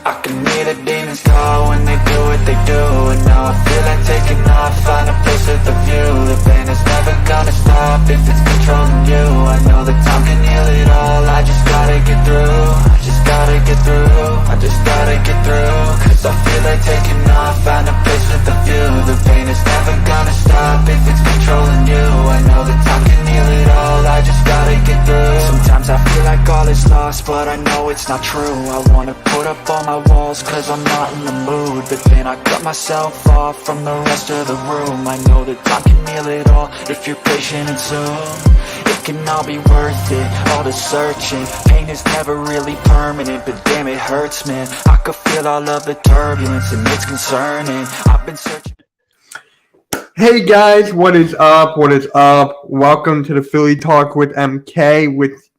I can hear the demons call when they do what they do. And now I feel like taking off, find a place with a view. The pain is never gonna stop if it's controlling you. I know that time can heal it all, I just gotta get through. I just gotta get through, I just gotta get through. Cause I feel like taking off, find a place with a view. The pain is never gonna stop if it's controlling you. I know that time can heal it all, I just gotta get through. Sometimes I feel like all is lost, but I know it's not true. I wanna put up all my walls cause I'm not in the mood. But then I cut myself off from the rest of the room. I know that time can heal it all if you're patient and soon. It can all be worth it, all the searching. Pain is never really permanent, but damn it hurts, man. I could feel all of the turbulence and it's concerning. I've been searching. Hey guys, what is up? What is up? Welcome to the Philly Talk with MK with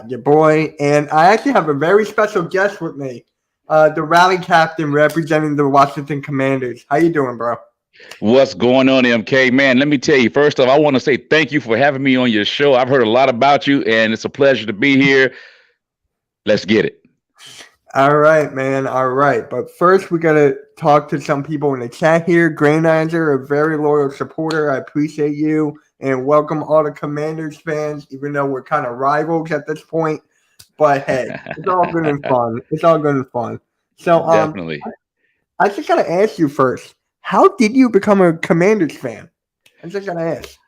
your boy. And I actually have a very special guest with me, the rally captain representing the Washington Commanders. How you doing, bro? What's going on, MK? Man, let me tell you, first off, I want to say thank you for having me on your show. I've heard a lot about you, and it's a pleasure to be here. Let's get it. All right, man. All right. But first, we got to talk to some people in the chat here. Grandizer, a very loyal supporter. I appreciate you. And welcome all the Commanders fans, even though we're kind of rivals at this point. But hey, it's all good and fun. It's all good and fun. So Definitely. I just got to ask you first. How did you become a Commanders fan? I just got to ask.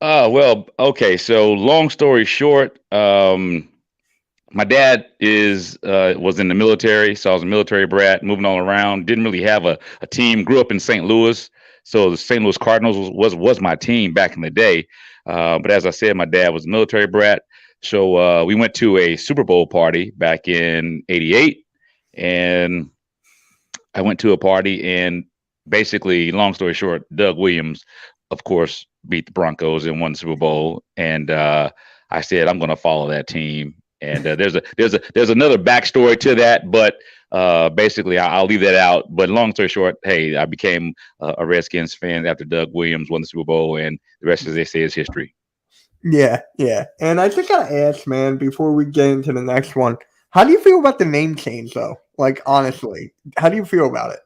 Well, okay. So long story short, my dad was in the military, so I was a military brat, moving all around. Didn't really have a team. Grew up in St. Louis, so the St. Louis Cardinals was my team back in the day. But as I said, my dad was a military brat, so we went to a Super Bowl party back in '88, and I went to a party, and basically, long story short, Doug Williams, of course, beat the Broncos and won the Super Bowl, and I said I'm going to follow that team. And there's another backstory to that, but basically I'll leave that out. But long story short, hey, I became a Redskins fan after Doug Williams won the Super Bowl, and the rest, as they say, is history. Yeah. And I just gotta ask, man, before we get into the next one, how do you feel about the name change, though? Like, honestly, how do you feel about it?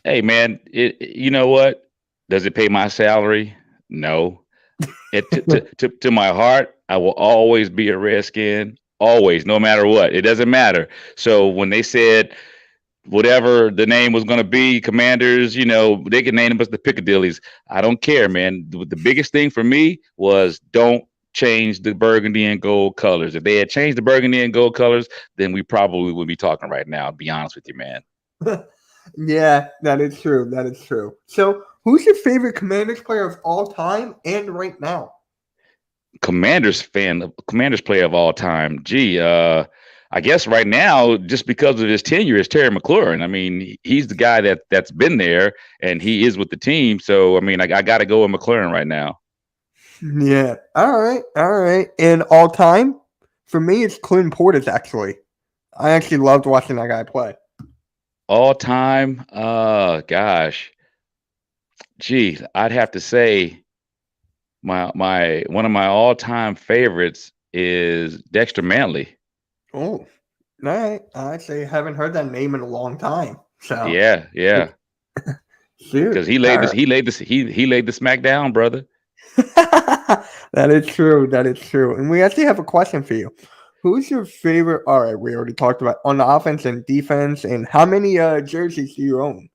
Hey, man, you know what? Does it pay my salary? No. To my heart, I will always be a Redskin. Always, no matter what. It doesn't matter. So when they said whatever the name was going to be, Commanders, they can name us the Piccadillys. I don't care, man. The biggest thing for me was don't change the burgundy and gold colors. If they had changed the burgundy and gold colors, then we probably would be talking right now, to be honest with you, man. Yeah, that is true. That is true. So who's your favorite Commanders player of all time and right now? Commanders player of all time. Gee, I guess right now, just because of his tenure, is Terry McLaurin. I mean, he's the guy that's been there, and he is with the team. So, I mean, I got to go with McLaurin right now. Yeah. All right. And all time, for me, it's Clinton Portis, actually. I actually loved watching that guy play. All time? Gosh. Gee, I'd have to say my one of my all-time favorites is Dexter Manley. Oh, all right. I actually haven't heard that name in a long time. So yeah. Because he laid the smack down, brother. That is true. And we actually have a question for you. Who's your favorite? All right, we already talked about on the offense and defense, and how many jerseys do you own?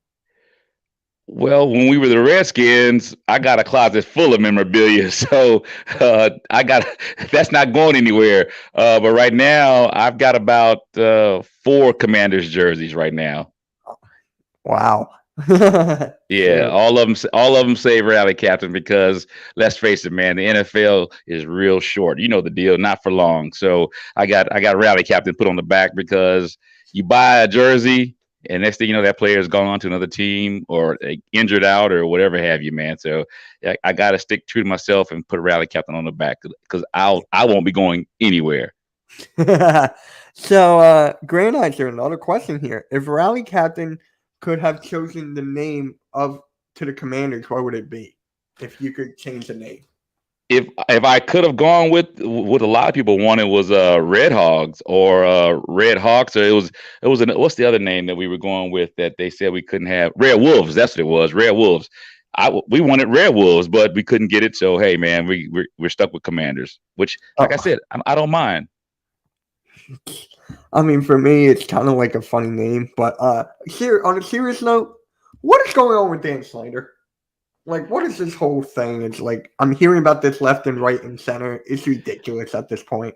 Well, when we were the Redskins, I got a closet full of memorabilia, so that's not going anywhere. But right now, I've got about 4 Commanders jerseys right now. Wow. Yeah, all of them say rally captain, because let's face it, man, the NFL is real short. You know the deal, not for long. So I got rally captain put on the back, because you buy a jersey, and next thing you know, that player has gone on to another team or injured out or whatever have you, man. So I got to stick true to myself and put a rally captain on the back, because I won't be going anywhere. So, Grandizer, another question here. If rally captain could have chosen the name to the Commanders, what would it be if you could change the name? if I could have gone with what a lot of people wanted was Red Hogs or Red Hawks, or it was what's the other name that we were going with that they said we couldn't have? Red Wolves. That's what it was. Red Wolves. We wanted Red Wolves, but we couldn't get it. So hey, man, we're stuck with Commanders, which, like I said, I don't mind. I mean, for me, it's kind of like a funny name, but here on a serious note, what is going on with Dan Snyder? Like, what is this whole thing? It's like I'm hearing about this left and right and center. It's ridiculous at this point.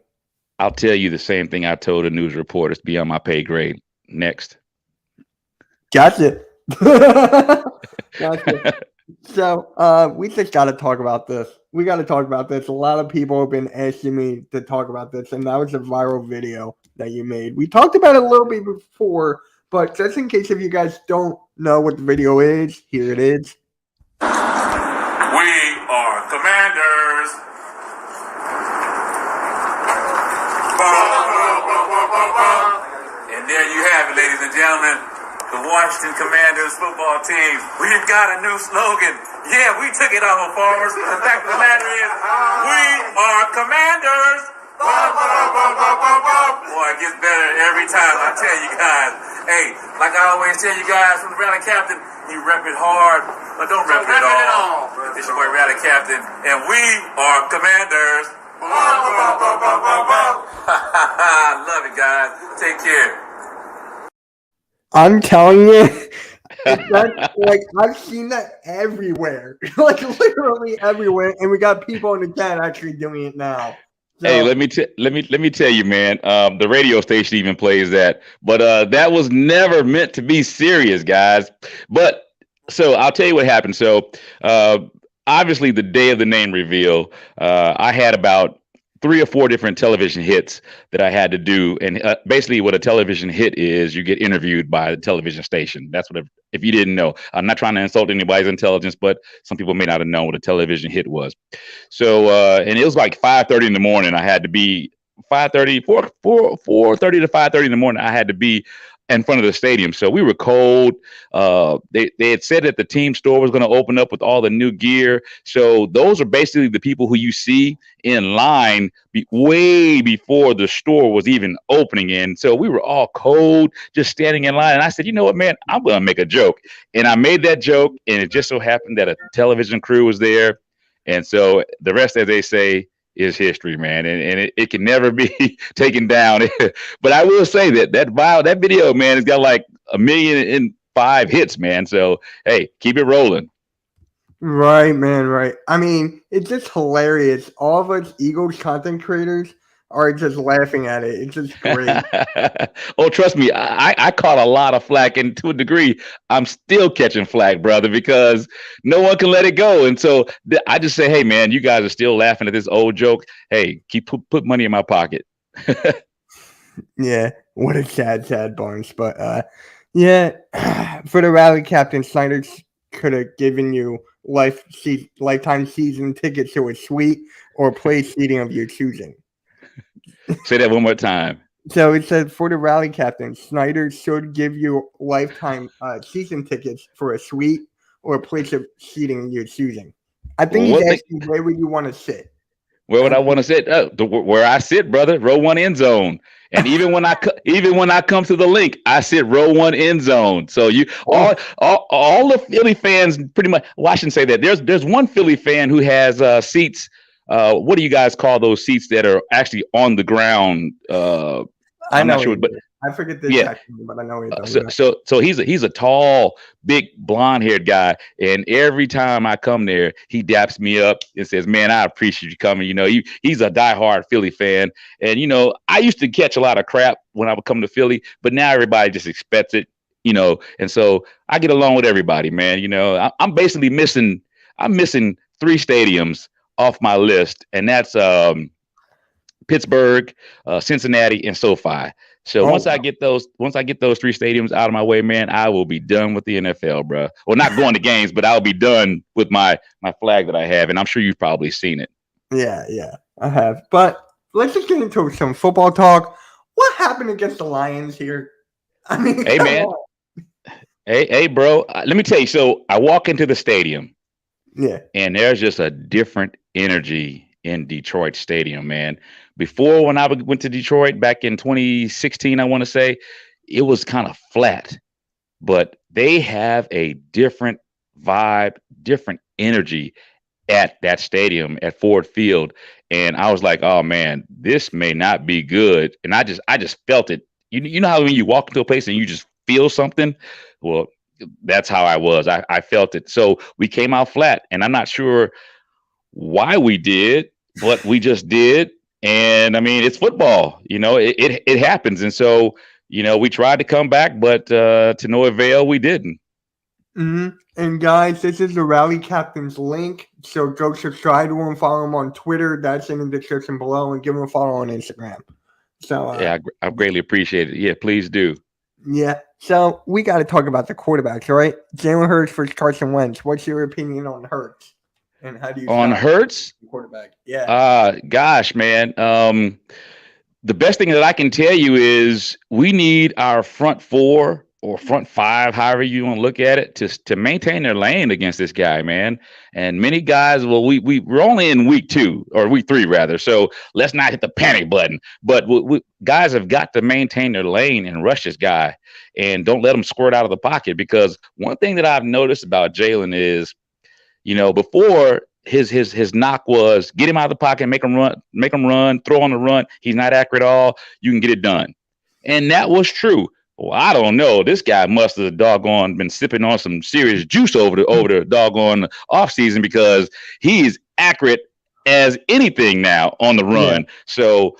I'll tell you the same thing I told a news reporter. It's beyond my pay grade. Next. Gotcha. Gotcha. So we just got to talk about this. We got to talk about this. A lot of people have been asking me to talk about this, and that was a viral video that you made. We talked about it a little bit before, but just in case if you guys don't know what the video is, here it is. We are Commanders. And there you have it, ladies and gentlemen. The Washington Commanders football team. We've got a new slogan. Yeah, we took it off of Farmers. The fact of the matter is, we are Commanders. Boy, it gets better every time, I tell you guys. Hey, like I always tell you guys from the Rally Captain, you rep it hard, but don't rep it all. It's your boy Rally Captain, and we are Commanders. Love it, guys. Take care. I'm telling you, like I've seen that everywhere, like literally everywhere, and we got people in the chat actually doing it now. So, hey, let me tell you, man. The radio station even plays that, but that was never meant to be serious, guys. But so I'll tell you what happened. So obviously, the day of the name reveal, I had about 3 or 4 different television hits that I had to do. And basically what a television hit is, you get interviewed by the television station. That's what, if you didn't know, I'm not trying to insult anybody's intelligence, but some people may not have known what a television hit was. So, and it was like 5:30 in the morning. I had to be 4:30 to 5:30 in the morning. I had to be in front of the stadium. So we were cold. They had said that the team store was going to open up with all the new gear. So those are basically the people who you see in line way before the store was even opening. And so we were all cold, just standing in line. And I said, you know what, man, I'm going to make a joke. And I made that joke. And it just so happened that a television crew was there. And so the rest, as they say, is history, man, and it can never be taken down. But I will say that video, man, has got like 1,000,005 hits, man. So hey, keep it rolling. Right, man, right. I mean, it's just hilarious. All of us Eagles content creators are just laughing at it. It's just great. Oh, trust me, I caught a lot of flack, and to a degree, I'm still catching flack, brother, because no one can let it go. And so I just say, hey, man, you guys are still laughing at this old joke. Hey, put money in my pocket. Yeah, what a sad Barnes. But yeah, for the Rally Captain, Snyder could have given you lifetime season tickets to a suite or place seating of your choosing. Say that one more time. So it said for the Rally Captain, Snyder should give you lifetime season tickets for a suite or a place of seating you're choosing. I think he's asking where would you want to sit? Where would I want to sit? Where I sit, brother, row 1 end zone. And even when I come to the link, I sit row 1 end zone. So all the Philly fans pretty much. Well, I shouldn't say that. There's one Philly fan who has seats. What do you guys call those seats that are actually on the ground? I'm not sure, but I forget this. Yeah. But I know so he's a tall, big, blonde-haired guy, and every time I come there, he daps me up and says, "Man, I appreciate you coming." You know, he's a diehard Philly fan, and you know, I used to catch a lot of crap when I would come to Philly, but now everybody just expects it. You know, and so I get along with everybody, man. You know, I'm basically missing 3 stadiums off my list, and that's Pittsburgh, Cincinnati, and SoFi. So once I get those 3 stadiums out of my way, man, I will be done with the NFL, bro. Well, not going to games, but I'll be done with my flag that I have, and I'm sure you've probably seen it. Yeah, I have. But let's just get into some football talk. What happened against the Lions here? I mean, hey, man. Hey, bro. Let me tell you. So I walk into the stadium. Yeah. And there's just a different energy in Detroit Stadium, man. Before, when I went to Detroit back in 2016, I want to say, it was kind of flat, but they have a different vibe, different energy at that stadium at Ford Field. And I was like, oh man, this may not be good. And I just felt it. You know how when you walk into a place and you just feel something? Well, that's how I was. I felt it. So we came out flat, and I'm not sure why we did, but we just did. And I mean, it's football, it happens. And so, we tried to come back, but to no avail, we didn't. Mm-hmm. And guys, this is the Rally Captain's link. So go subscribe to him, follow him on Twitter. That's in the description below, and give him a follow on Instagram. So yeah, I greatly appreciate it. Yeah, please do. Yeah. So we got to talk about the quarterbacks, right? Jalen Hurts versus Carson Wentz. What's your opinion on Hurts? And how do you on Hurts? Quarterback. Yeah. Gosh, man. The best thing that I can tell you is we need our front four or front five, however you want to look at it, to maintain their lane against this guy, man. And many guys, well, we're only in week 2 or week 3 rather. So let's not hit the panic button. But guys have got to maintain their lane and rush this guy, and don't let him squirt out of the pocket. Because one thing that I've noticed about Jalen is, before his knock was get him out of the pocket, make him run, throw on the run. He's not accurate at all. You can get it done. And that was true. Well, I don't know. This guy must have doggone been sipping on some serious juice over the doggone off season, because he's accurate as anything now on the run. Yeah. So,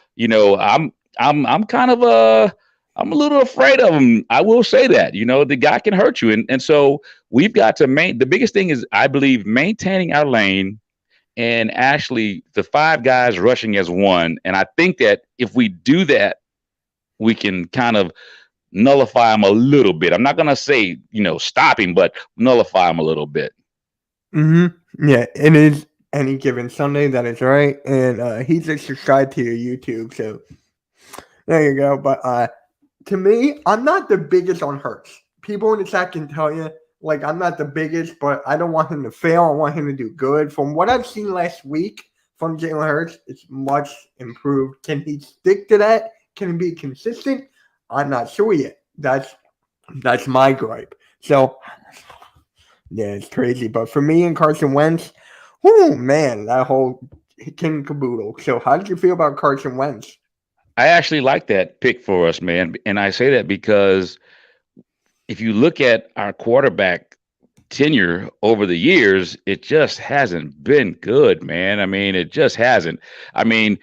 I'm kind of I'm a little afraid of him. I will say that, the guy can hurt you. And so we've got to the biggest thing is, I believe, maintaining our lane and actually the 5 guys rushing as one. And I think that if we do that, we can kind of nullify him a little bit. I'm not going to say, stop him, but nullify him a little bit. Mm-hmm. Yeah, it is any given Sunday. That is right. And he's just subscribed to your YouTube. So there you go. But to me, I'm not the biggest on Hurts. People in the chat can tell you, I'm not the biggest, but I don't want him to fail. I want him to do good. From what I've seen last week from Jalen Hurts, it's much improved. Can he stick to that? Can he be consistent? I'm not sure yet. That's my gripe. So, yeah, it's crazy. But for me and Carson Wentz, oh man, that whole king caboodle. So, how did you feel about Carson Wentz? I actually like that pick for us, man. And I say that because if you look at our quarterback tenure over the years, it just hasn't been good, man. I mean, it just hasn't. I mean,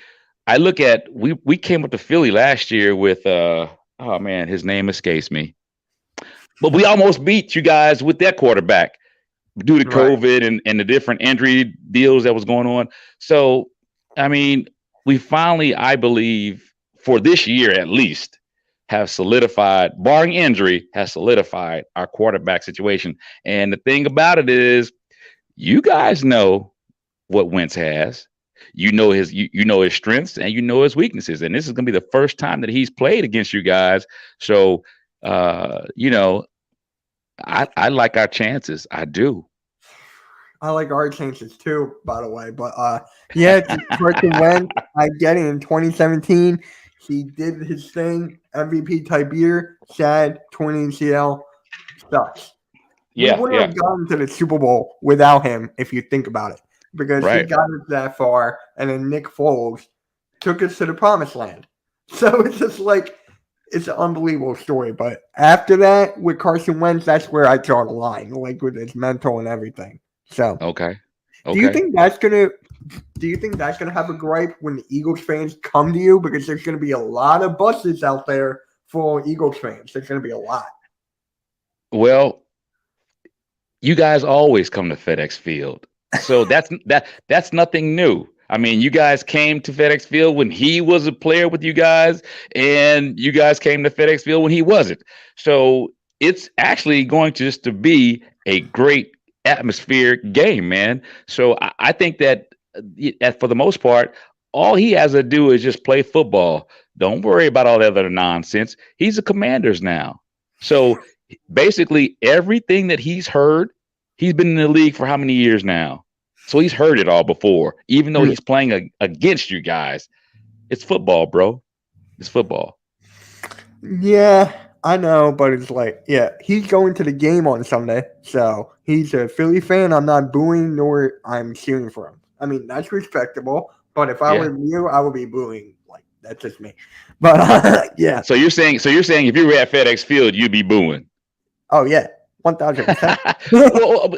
I look at we came up to Philly last year with oh man, his name escapes me. But we almost beat you guys with that quarterback due to COVID and the different injury deals that was going on. So, I mean, we finally, I believe, for this year at least, have solidified, barring injury, has solidified our quarterback situation. And the thing about it is, you guys know what Wentz has. You know his strengths and you know his weaknesses. And this is going to be the first time that he's played against you guys. So, I like our chances. I do. I like our chances too, by the way. But yeah, Carson Wentz, I get it. In 2017, he did his thing, MVP type year. Sad, 20 ACL, sucks. We wouldn't have gotten to the Super Bowl without him, if you think about it. Because he got us that far, and then Nick Foles took us to the promised land. So it's just it's an unbelievable story. But after that, with Carson Wentz, that's where I draw the line, with his mental and everything. So okay. Do you think that's gonna have a gripe when the Eagles fans come to you? Because there's gonna be a lot of buses out there full of Eagles fans. There's gonna be a lot. Well, you guys always come to FedEx Field. So that's nothing new. I mean, you guys came to FedEx Field when he was a player with you guys, and you guys came to FedEx Field when he wasn't. So it's actually going to be a great atmospheric game, man. So I think that for the most part, all he has to do is just play football. Don't worry about all that other nonsense. He's a Commanders now. So basically everything that he's heard, he's been in the league for how many years now? So he's heard it all before, even though he's playing against you guys. It's football, bro. It's football. Yeah, I know, but it's like, yeah, he's going to the game on Sunday, so he's a Philly fan. I'm not booing nor I'm cheering for him. I mean, that's respectable, but if I Yeah. were you, I would be booing. Like, that's just me. But yeah. So you're saying if you were at FedEx Field, you'd be booing. Oh yeah, 1,000%. Well,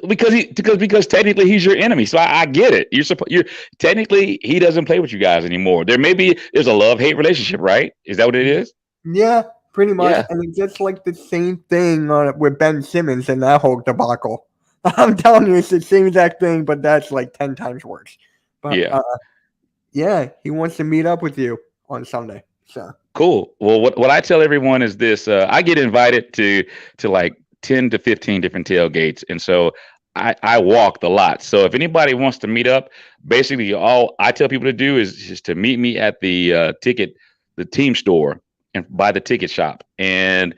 because technically he's your enemy, so I get it. You're technically he doesn't play with you guys anymore. There's a love-hate relationship, right? Is that what it is? Yeah, pretty much. Yeah. And it's just like the same thing with Ben Simmons and that whole debacle. I'm telling you, it's the same exact thing, but that's like 10 times worse. But yeah, he wants to meet up with you on Sunday. So Cool. Well, what I tell everyone is this: I get invited to like 10 to 15 different tailgates, and so I walk the lot. So if anybody wants to meet up, basically all I tell people to do is just to meet me at the team store and by the ticket shop, and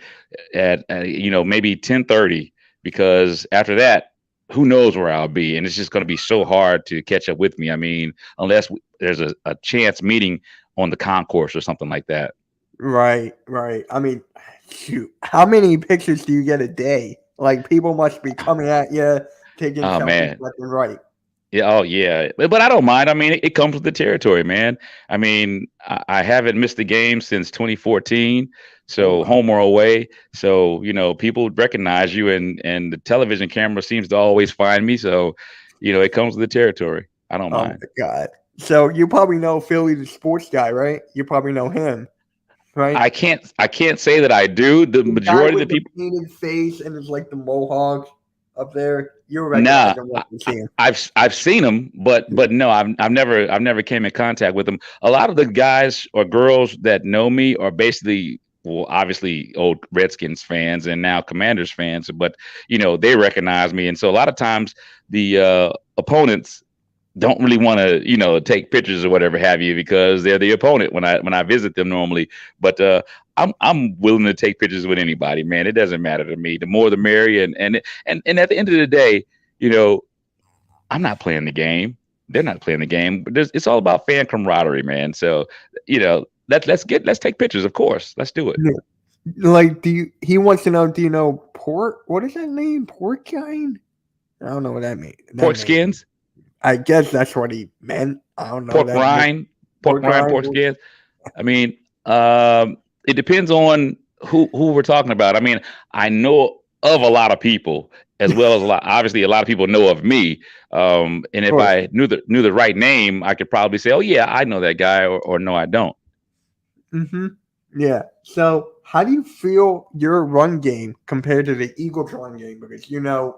at maybe 10:30, because after that, who knows where I'll be, and it's just going to be so hard to catch up with me. I mean, unless there's a chance meeting on the concourse or something like that. right. I mean, shoot, how many pictures do you get a day? Like people must be coming at you, taking selfies Man. left and right. Yeah, oh yeah, but I don't mind. I mean, it comes with the territory, man. I mean, I haven't missed a game since 2014, so home or away. So people recognize you, and the television camera seems to always find me. So, it comes with the territory. I don't mind. Oh my God! So you probably know Philly, the sports guy, right? You probably know him, right? I can't say that I do. The majority of the people. Painted face and it's like the mohawk up there. You're right. Nah, I've seen him, but no, I've never came in contact with him. A lot of the guys or girls that know me are basically, well, obviously old Redskins fans and now Commanders fans, but they recognize me, and so a lot of times the opponents don't really want to take pictures or whatever have you, because they're the opponent when I visit them normally. But I'm willing to take pictures with anybody, man. It doesn't matter to me. The more the merrier. And at the end of the day, I'm not playing the game. They're not playing the game. But it's all about fan camaraderie, man. So let's take pictures. Of course, let's do it. Like, he wants to know? Do you know pork? What is that name? Porcine? I don't know what that means. Pork skins. I guess that's what he meant. I don't know. Pork rind, pork skins. I mean, it depends on who we're talking about. I mean, I know of a lot of people, as well as obviously a lot of people know of me. And if I knew the right name, I could probably say, oh yeah, I know that guy, or no, I don't. Mm-hmm. Yeah. So how do you feel your run game compared to the Eagles run game? Because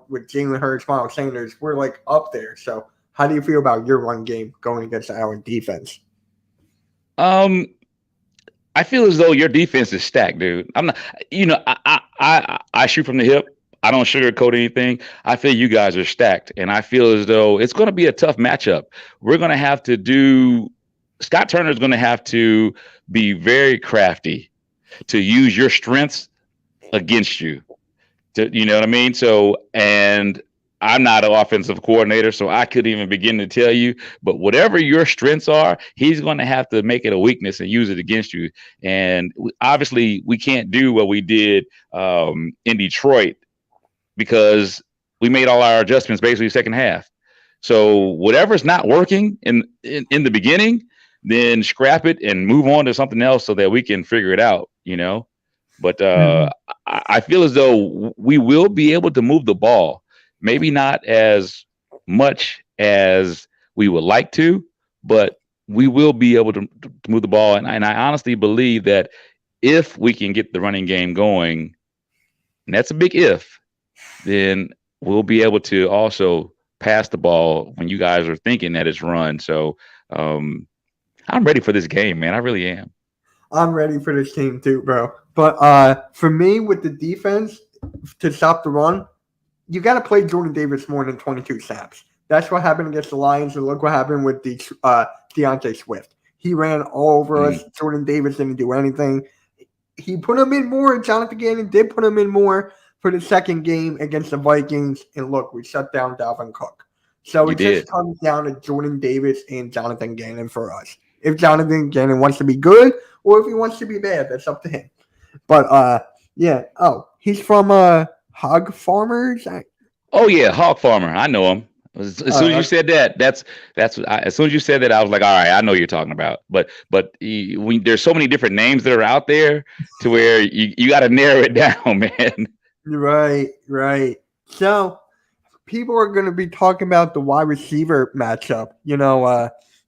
with Jalen Hurts, Miles Sanders, we're like up there. So how do you feel about your run game going against our defense? I feel as though your defense is stacked, dude. I'm not, I shoot from the hip. I don't sugarcoat anything. I feel you guys are stacked, and I feel as though it's going to be a tough matchup. We're going to have to Scott Turner is going to have to be very crafty to use your strengths against you. You know what I mean? So, and I'm not an offensive coordinator, so I couldn't even begin to tell you. But whatever your strengths are, he's going to have to make it a weakness and use it against you. And obviously, we can't do what we did in Detroit, because we made all our adjustments basically second half. So whatever's not working in the beginning, then scrap it and move on to something else so that we can figure it out, But I feel as though we will be able to move the ball. Maybe not as much as we would like to, but we will be able to move the ball. And I honestly believe that if we can get the running game going, and that's a big if, then we'll be able to also pass the ball when you guys are thinking that it's run. So I'm ready for this game, man. I really am. I'm ready for this team too, bro. But for me, with the defense, to stop the run, you got to play Jordan Davis more than 22 snaps. That's what happened against the Lions, and look what happened with Deontay Swift. He ran all over us. Jordan Davis didn't do anything. He put him in more. Jonathan Gannon did put him in more for the second game against the Vikings. And look, we shut down Dalvin Cook. So You it did. just comes down to Jordan Davis and Jonathan Gannon for us. If Jonathan Gannon wants to be good or if he wants to be bad, that's up to him. But yeah. Oh, he's from Hog Farmers. Oh yeah, Hawk Farmer. I know him. As soon as you said that, as soon as you said that, I was like, all right, I know what you're talking about. But there's so many different names that are out there to where you got to narrow it down, man. Right. So people are going to be talking about the wide receiver matchup.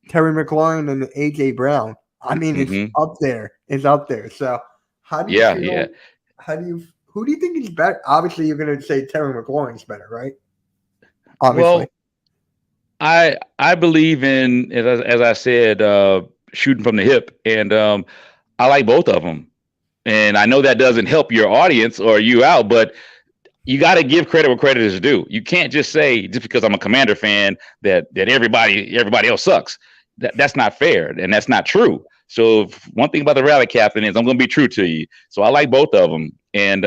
Terry McLaurin and AJ Brown. I mean, it's up there. It's up there. So how do you feel? Yeah. Who do you think is better? Obviously, you're going to say Terry McLaurin's better, right? Obviously. Well, I believe in, as I said, shooting from the hip, and I like both of them. And I know that doesn't help your audience or you out, but you got to give credit where credit is due. You can't just say just because I'm a Commander fan that everybody else sucks. That's not fair, and that's not true. So one thing about the rally captain is I'm going to be true to you. So I like both of them, and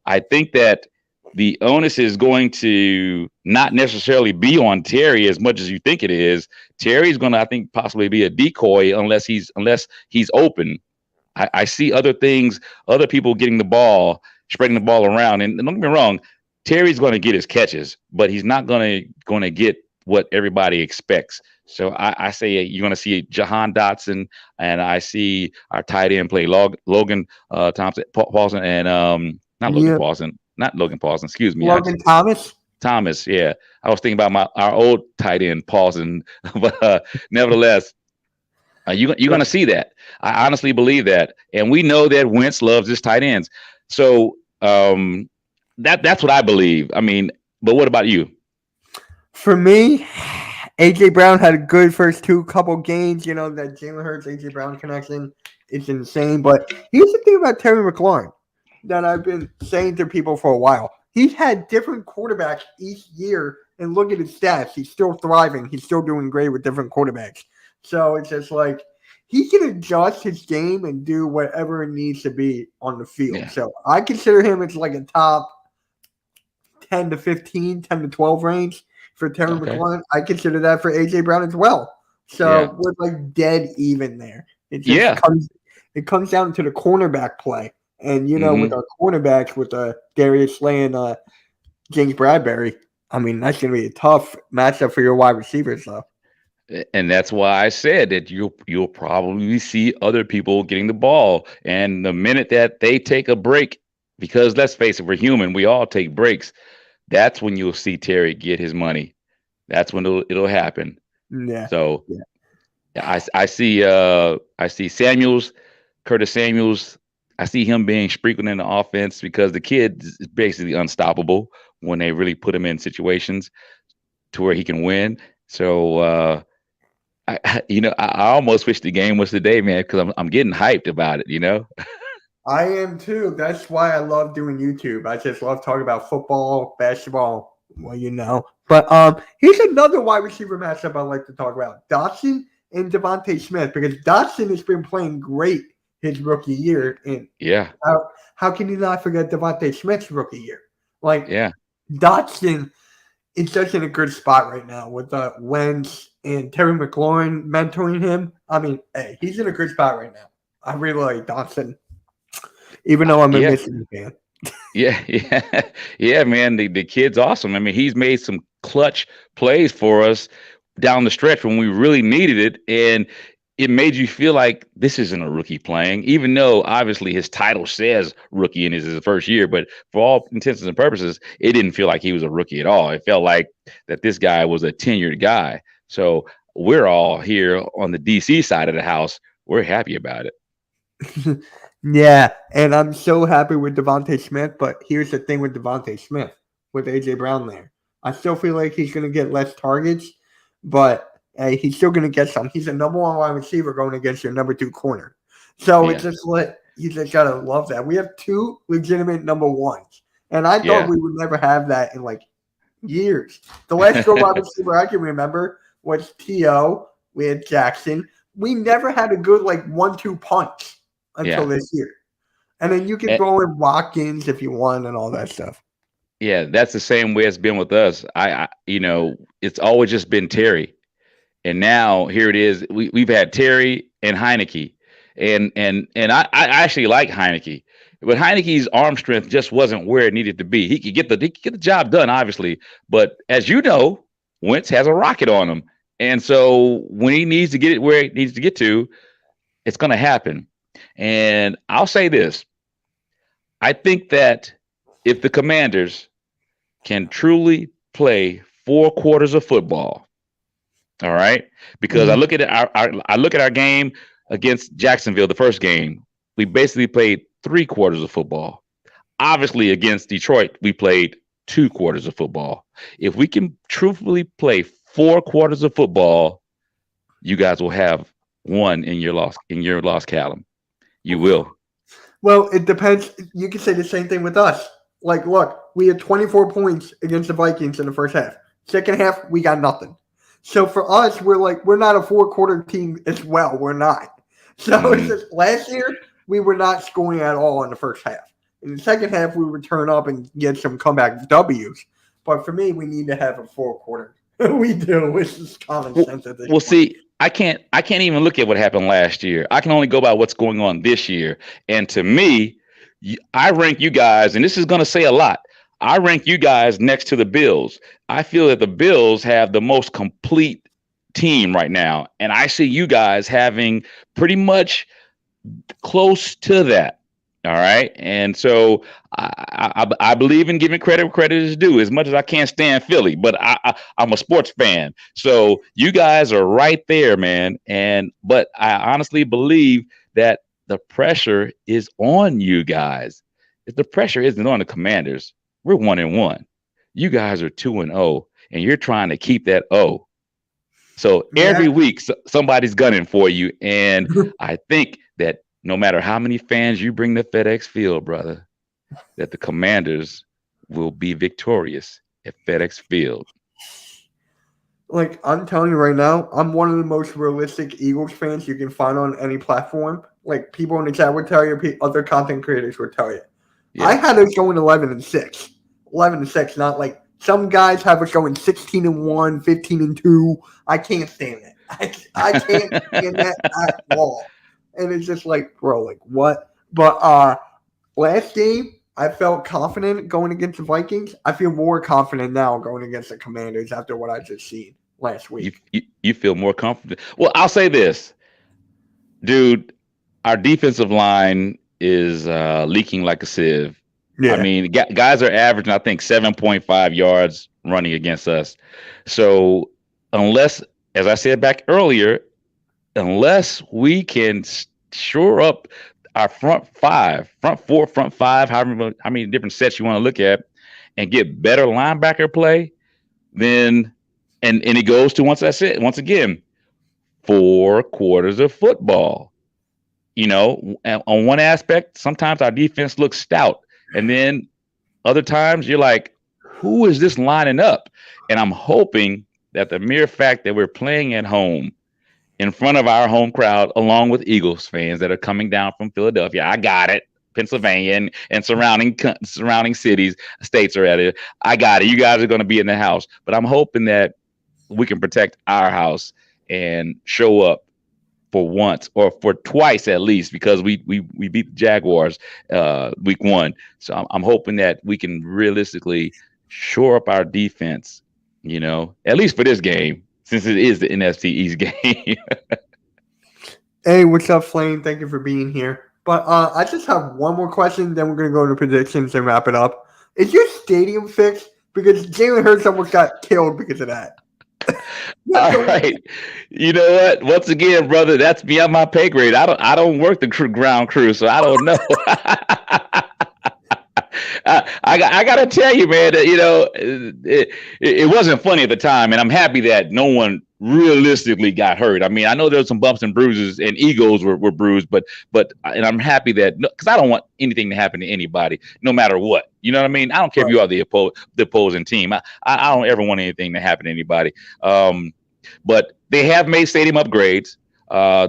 I think that the onus is going to not necessarily be on Terry as much as you think it is. Terry's going to, I think, possibly be a decoy unless he's open. I see other things, other people getting the ball, spreading the ball around. And don't get me wrong, Terry's going to get his catches, but he's not going to get what everybody expects. So I say you're going to see Jahan Dodson, and I see our tight end play Logan Paulson, and not Logan Paulson. Excuse me, Logan Thomas. Thomas, yeah. I was thinking about our old tight end Paulson, but nevertheless. You're going to see that. I honestly believe that. And we know that Wentz loves his tight ends. So that's what I believe. I mean, but what about you? For me, A.J. Brown had a good first couple games. That Jalen Hurts, A.J. Brown connection is insane. But here's the thing about Terry McLaurin that I've been saying to people for a while. He's had different quarterbacks each year. And look at his stats. He's still thriving. He's still doing great with different quarterbacks. So it's just like he can adjust his game and do whatever it needs to be on the field. Yeah. So I consider him as like a top 10 to 15, 10 to 12 range for Terry McLaurin. I consider that for A.J. Brown as well. So we're like dead even there. It comes down to the cornerback play. And, with our cornerbacks, with Darius Slay and James Bradbury, I mean, that's going to be a tough matchup for your wide receivers, though. And that's why I said that you'll probably see other people getting the ball. And the minute that they take a break, because let's face it, we're human, we all take breaks. That's when you'll see Terry get his money. That's when it'll happen. Yeah. So I see Samuels, Curtis Samuels. I see him being sprinkled in the offense because the kid is basically unstoppable when they really put him in situations to where he can win. So I almost wish the game was today, man, because I'm getting hyped about it, I am too. That's why I love doing YouTube. I just love talking about football, basketball, But here's another wide receiver matchup I'd like to talk about. Dodson and Devonte Smith, because Dodson has been playing great his rookie year. And how can you not forget Devonte Smith's rookie year? Dodson is just in a good spot right now with Wentz and Terry McLaurin mentoring him. I mean, hey, he's in a good spot right now. I really like Dodson, even though I'm a Michigan fan. Yeah, man. The kid's awesome. I mean, he's made some clutch plays for us down the stretch when we really needed it, and it made you feel like this isn't a rookie playing, even though obviously his title says rookie and it's his first year. But for all intents and purposes, it didn't feel like he was a rookie at all. It felt like that this guy was a tenured guy. So we're all here on the DC side of the house. We're happy about it. Yeah, and I'm so happy with Devonte Smith. But here's the thing with Devonte Smith, with A.J. Brown there. I still feel like he's going to get less targets, but he's still going to get some. He's a number one wide receiver going against your number two corner. So it's just you just got to love that. We have two legitimate number ones. And I thought we would never have that in like years. The last good wide receiver I can remember was T.O. We had Jackson. We never had a good 1-2 punch until this year. And then you can throw in Watkins if you want and all that stuff. Yeah, that's the same way it's been with us. It's always just been Terry, and now here it is. We've had Terry and Heineke, and I actually like Heineke, but Heineke's arm strength just wasn't where it needed to be. He could get the job done, obviously, but as you know, Wentz has a rocket on him, and so when he needs to get it where he needs to get to, it's going to happen. And I'll say this: I think that if the Commanders can truly play 4 quarters of football, all right, because I look at our game against Jacksonville, the first game, we basically played 3 quarters of football. Obviously, against Detroit, we played 2 quarters of football. If we can truthfully play 4 quarters of football, you guys will have one in your loss column. You will. Well, it depends. You can say the same thing with us. Like, look, we had 24 points against the Vikings in the first half. Second half, we got nothing. So for us, we're not a 4-quarter team as well. We're not. So it's just, last year, we were not scoring at all in the first half. In the second half, we would turn up and get some comeback W's. But for me, we need to have a 4-quarter. We do. It's just common sense at this point. See, I can't even look at what happened last year. I can only go by what's going on this year. And to me, I rank you guys, and this is going to say a lot. I rank you guys next to the Bills. I feel that the Bills have the most complete team right now, and I see you guys having pretty much close to that. All right, and so I believe in giving credit where credit is due. As much as I can't stand Philly, but I'm a sports fan, so you guys are right there, man. But I honestly believe that the pressure is on you guys. If the pressure isn't on the Commanders, we're 1-1. You guys are 2-0, and you're trying to keep that O. So every week somebody's gunning for you, and I think that no matter how many fans you bring to FedEx Field, brother, that the Commanders will be victorious at FedEx Field. Like, I'm telling you right now, I'm one of the most realistic Eagles fans you can find on any platform. Like, people in the chat would tell you, other content creators would tell you. Yeah. I had us going 11-6. 11-6, not like some guys have us going 16-1, 15-2. I can't stand it. I can't stand that at all. And it's just like, bro, like what? But last game, I felt confident going against the Vikings. I feel more confident now going against the Commanders after what I just seen last week. You feel more confident? Well, I'll say this, dude. Our defensive line is leaking like a sieve. Yeah. I mean, guys are averaging, I think, 7.5 yards running against us. So unless, as I said back earlier, unless we can shore up our front four, front five, however how many different sets you want to look at, and get better linebacker play, then and it goes to once again, 4 quarters of football. You know, on one aspect, sometimes our defense looks stout, and then other times you're like, who is this lining up? And I'm hoping that the mere fact that we're playing at home in front of our home crowd, along with Eagles fans that are coming down from Philadelphia. I got it. Pennsylvania and surrounding cities, states are at it. I got it. You guys are going to be in the house. But I'm hoping that we can protect our house and show up for once or for twice at least, because we beat the Jaguars week 1. So I'm hoping that we can realistically shore up our defense, you know, at least for this game, since it is the NFC East game. Hey, what's up, Flame? Thank you for being here. But I just have one more question, then we're going to go into predictions and wrap it up. Is your stadium fixed? Because Jalen Hurts almost got killed because of that. All right. You know what? Once again, brother, that's beyond my pay grade. I don't work the ground crew, so I don't know. I gotta tell you, man, that, you know, it wasn't funny at the time, and I'm happy that no one realistically got hurt. I mean, I know there were some bumps and bruises, and egos were bruised, but and I'm happy that, because I don't want anything to happen to anybody, no matter what. You know what I mean? I don't care if you are the opposing team. I don't ever want anything to happen to anybody. But they have made stadium upgrades.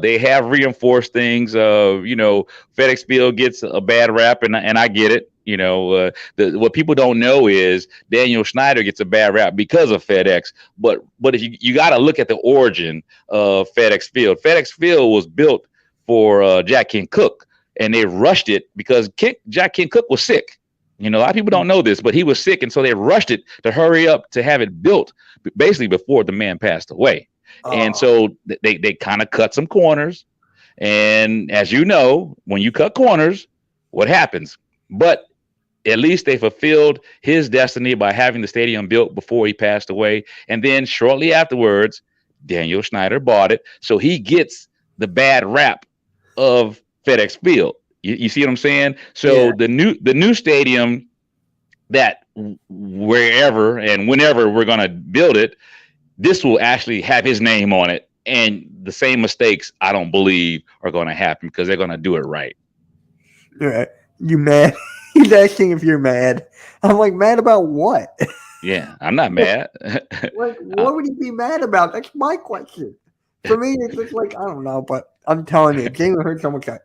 They have reinforced things. You know, FedEx Field gets a bad rap, and I get it. What people don't know is Daniel Snyder gets a bad rap because of FedEx. But if you got to look at the origin of FedEx Field. FedEx Field was built for Jack Kent Cooke, and they rushed it because Jack Kent Cooke was sick. A lot of people don't know this, but he was sick, and so they rushed it to hurry up to have it built basically before the man passed away. And so they kind of cut some corners. And as you know, when you cut corners, what happens? But at least they fulfilled his destiny by having the stadium built before he passed away. And then shortly afterwards, Daniel Snyder bought it. So he gets the bad rap of FedEx Field. You see what I'm saying? So the new stadium that wherever and whenever we're going to build it, this will actually have his name on it. And the same mistakes, I don't believe, are going to happen because they're going to do it right. Yeah. You mad? He's asking if you're mad. I'm like, mad about what? Yeah, I'm not mad. Like, what would he be mad about? That's my question. For me, it's just like, I don't know, but I'm telling you, Jalen Hurts almost got.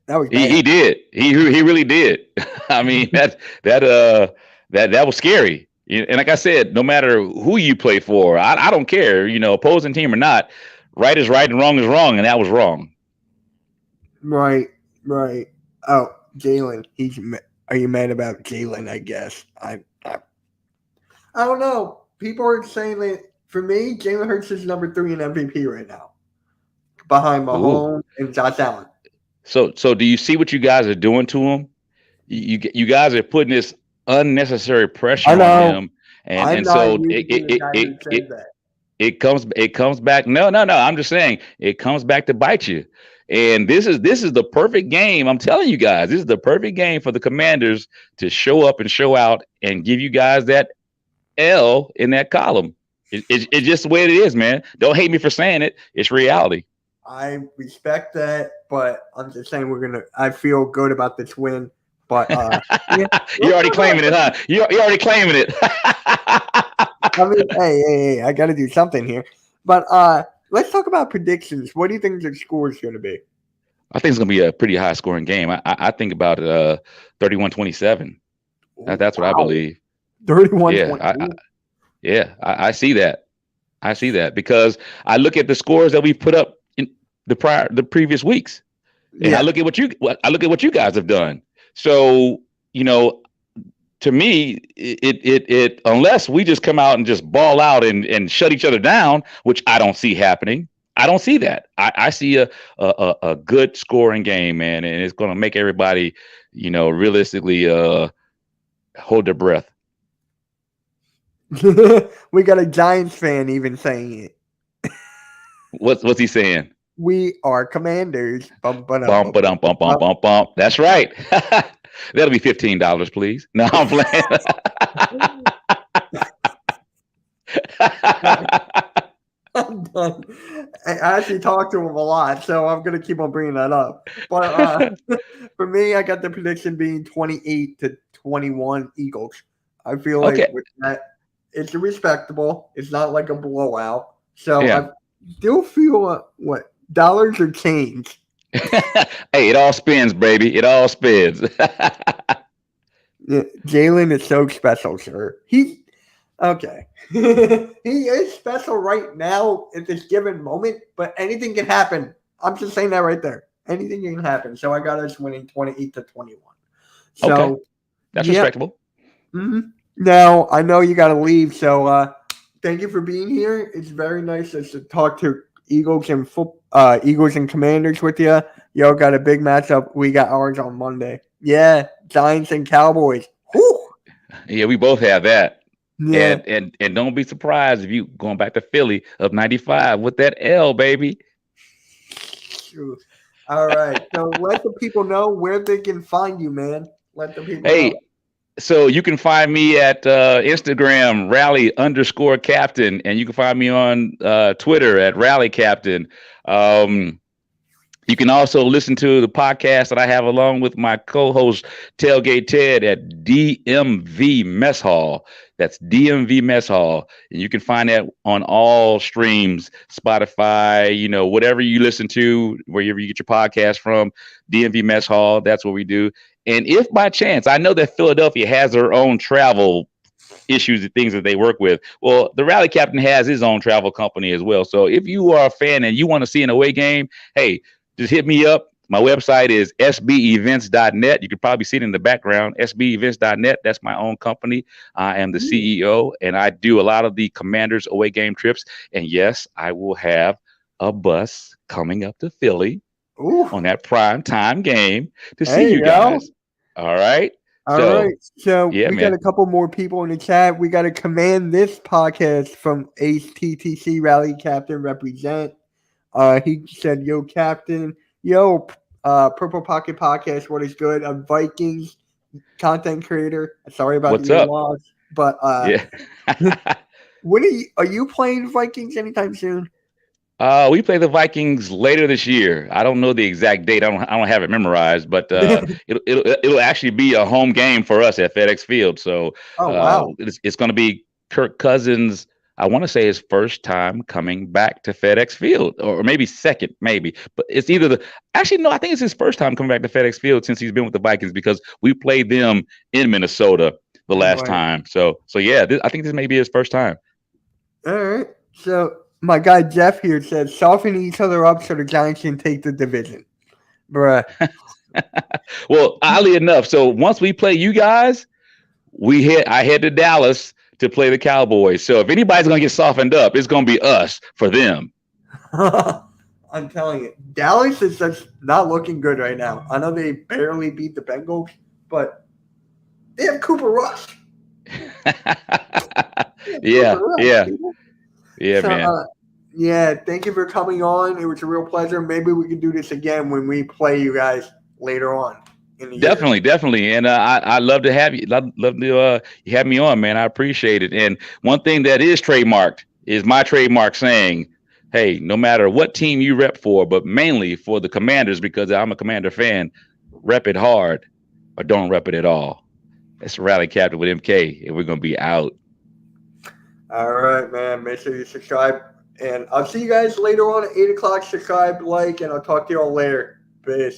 That was bad. He did. He really did. I mean, that was scary. And like I said, no matter who you play for, I don't care, opposing team or not, right is right and wrong is wrong, and that was wrong. Right. Oh, Jalen, are you mad about Jalen, I guess? I don't know. People are saying that, for me, Jalen Hurts is number 3 in MVP right now, behind Mahomes and Josh Allen. So do you see what you guys are doing to him? You guys are putting this unnecessary pressure on him, and so it comes back. No. I'm just saying it comes back to bite you. And this is the perfect game. I'm telling you guys, this is the perfect game for the Commanders to show up and show out and give you guys that L in that column. It's just the way it is, man. Don't hate me for saying it. It's reality. I respect that, but I'm just saying I feel good about this win. But you're already claiming it, huh? You're already claiming it. I mean, hey, I got to do something here. But let's talk about predictions. What do you think the score is going to be? I think it's going to be a pretty high scoring game. I think about 31-27. That's what I believe. 31-28. I see that. I see that because I look at the scores that we put up in the previous weeks, and I look at what you guys have done. So, to me, it unless we just come out and just ball out and shut each other down, which I don't see happening. I don't see that. I see a good scoring game, man, and it's going to make everybody, realistically hold their breath. We got a Giants fan even saying it. What's he saying? We are Commanders. Bump. That's right. That'll be $15, please. No, I'm playing. I'm done. I actually talked to him a lot, so I'm going to keep on bringing that up. But for me, I got the prediction being 28-21 Eagles. I feel like with that, it's respectable. It's not like a blowout. So I still feel what dollars or change. Hey, it all spins, baby. It all spins. Jalen is so special, sir. Okay. He is special right now at this given moment, but anything can happen. I'm just saying that right there. Anything can happen. So I got us winning 28-21. So that's respectable. Mm-hmm. Now I know you got to leave, so thank you for being here. It's very nice to talk to Eagles and Commanders with you. Y'all got a big matchup. We got ours on Monday. Yeah, Giants and Cowboys. Whew. Yeah, we both have that. Yeah. And don't be surprised if you going back to Philly of 95 with that L, baby. All right. So let the people know where they can find you, man. Let the people know. So you can find me at Instagram, Rally_Captain, and you can find me on Twitter at Rally Captain. You can also listen to the podcast that I have along with my co-host Tailgate Ted at DMV Mess Hall. That's DMV Mess Hall. And you can find that on all streams, Spotify, whatever you listen to, wherever you get your podcast from, DMV Mess Hall. That's what we do. And if by chance, I know that Philadelphia has their own travel issues and things that they work with. Well, the Rally Captain has his own travel company as well. So if you are a fan and you want to see an away game, hey, just hit me up. My website is sbevents.net. You can probably see it in the background, sbevents.net. That's my own company. I am the CEO, and I do a lot of the Commanders away game trips. And yes, I will have a bus coming up to Philly on that prime time game to see you guys. All right. All right. So yeah, we man. got a couple more people in the chat. We got to command this podcast from HTTC Rally Captain represent. He said, "Yo, Captain. Yo, Purple Pocket Podcast. What is good? A Vikings content creator. Sorry about What's your up? loss, but Yeah. when are you playing Vikings anytime soon?" We play the Vikings later this year. I don't know the exact date. I don't have it memorized, but it'll actually be a home game for us at FedEx Field. So wow. It's going to be Kirk Cousins. I want to say his first time coming back to FedEx Field, or maybe second, maybe. But it's either I think it's his first time coming back to FedEx Field since he's been with the Vikings, because we played them in Minnesota the last time. So yeah, I think this may be his first time. All right. So my guy Jeff here says, soften each other up so the Giants can take the division. Bruh. Well, oddly enough, so once we play you guys, I head to Dallas to play the Cowboys. So if anybody's going to get softened up, it's going to be us for them. I'm telling you, Dallas is just not looking good right now. I know they barely beat the Bengals, but they have Cooper Rush. Yeah, so, man. Yeah, thank you for coming on. It was a real pleasure. Maybe we can do this again when we play you guys later on in the year. Definitely. And I love to have you. Love to have me on, man. I appreciate it. And one thing that is trademarked is my trademark saying, hey, no matter what team you rep for, but mainly for the Commanders, because I'm a Commander fan, rep it hard or don't rep it at all. That's Rally Captain with MK, and we're going to be out. All right, man. Make sure you subscribe. And I'll see you guys later on at 8 o'clock. Subscribe, like, and I'll talk to you all later. Peace.